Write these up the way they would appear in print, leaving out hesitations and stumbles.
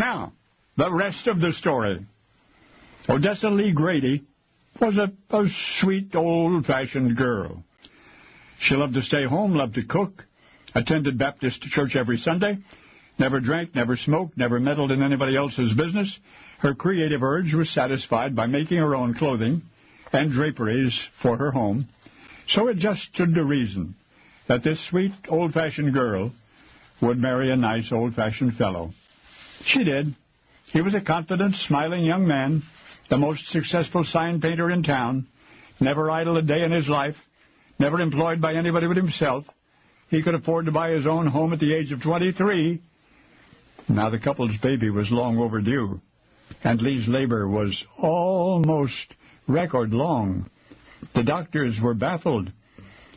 Now, the rest of the story. Odessa Lee Grady was a sweet, old-fashioned girl. She loved to stay home, loved to cook, attended Baptist church every Sunday, never drank, never smoked, never meddled in anybody else's business. Her creative urge was satisfied by making her own clothing and draperies for her home. So it just stood to reason that this sweet, old-fashioned girl would marry a nice, old-fashioned fellow. She did. He was a confident, smiling young man, the most successful sign painter in town, never idle a day in his life, never employed by anybody but himself. He could afford to buy his own home at the age of 23. Now the couple's baby was long overdue, and Lee's labor was almost record long. The doctors were baffled,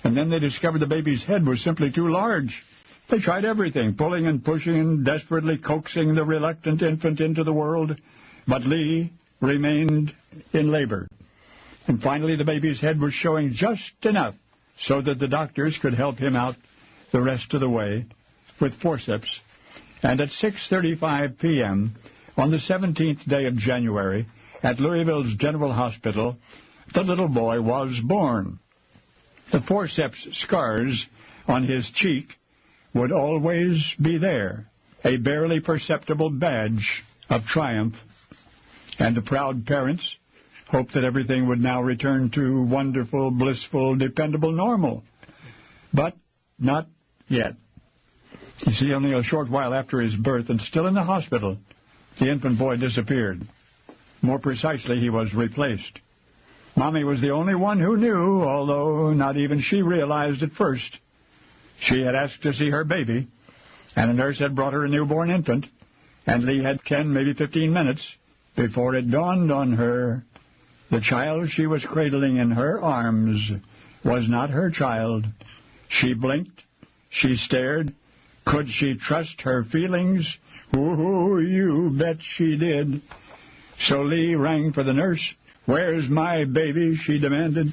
and then they discovered the baby's head was simply too large. They tried everything, pulling and pushing and desperately coaxing the reluctant infant into the world, but Lee remained in labor. And finally the baby's head was showing just enough so that the doctors could help him out the rest of the way with forceps. And at 6:35 p.m. on the 17th day of January at Louisville's General Hospital, the little boy was born. The forceps scars on his cheek would always be there, a barely perceptible badge of triumph. And the proud parents hoped that everything would now return to wonderful, blissful, dependable normal. But not yet. You see, only a short while after his birth, and still in the hospital, the infant boy disappeared. More precisely, he was replaced. Mommy was the only one who knew, although not even she realized at first. She had asked to see her baby, and a nurse had brought her a newborn infant, and Lee had 10, maybe 15 minutes before it dawned on her the child she was cradling in her arms was not her child. She blinked. She stared. Could she trust her feelings? Oh, you bet she did. So Lee rang for the nurse. "Where's my baby?" she demanded.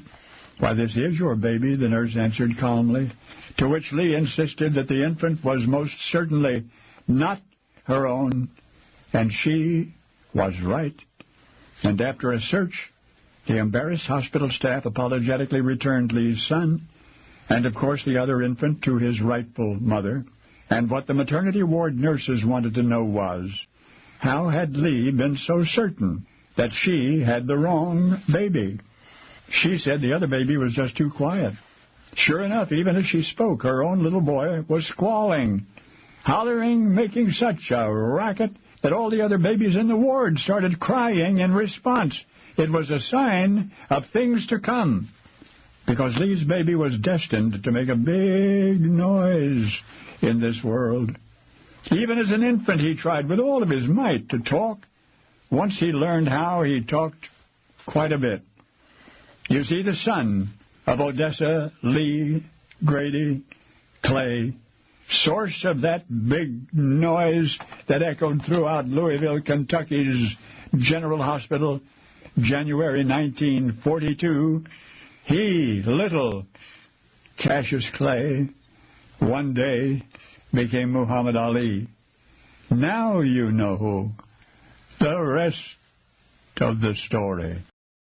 "Why, this is your baby," the nurse answered calmly, to which Lee insisted that the infant was most certainly not her own, and she was right. And after a search, the embarrassed hospital staff apologetically returned Lee's son, and of course the other infant, to his rightful mother. And what the maternity ward nurses wanted to know was, how had Lee been so certain that she had the wrong baby? She said the other baby was just too quiet. Sure enough, even as she spoke, her own little boy was squalling, hollering, making such a racket that all the other babies in the ward started crying in response. It was a sign of things to come, because Lee's baby was destined to make a big noise in this world. Even as an infant, he tried with all of his might to talk. Once he learned how, he talked quite a bit. You see, the son of Odessa Lee Grady Clay, source of that big noise that echoed throughout Louisville, Kentucky's General Hospital, January 1942, he, little Cassius Clay, one day became Muhammad Ali. Now you know the rest of the story.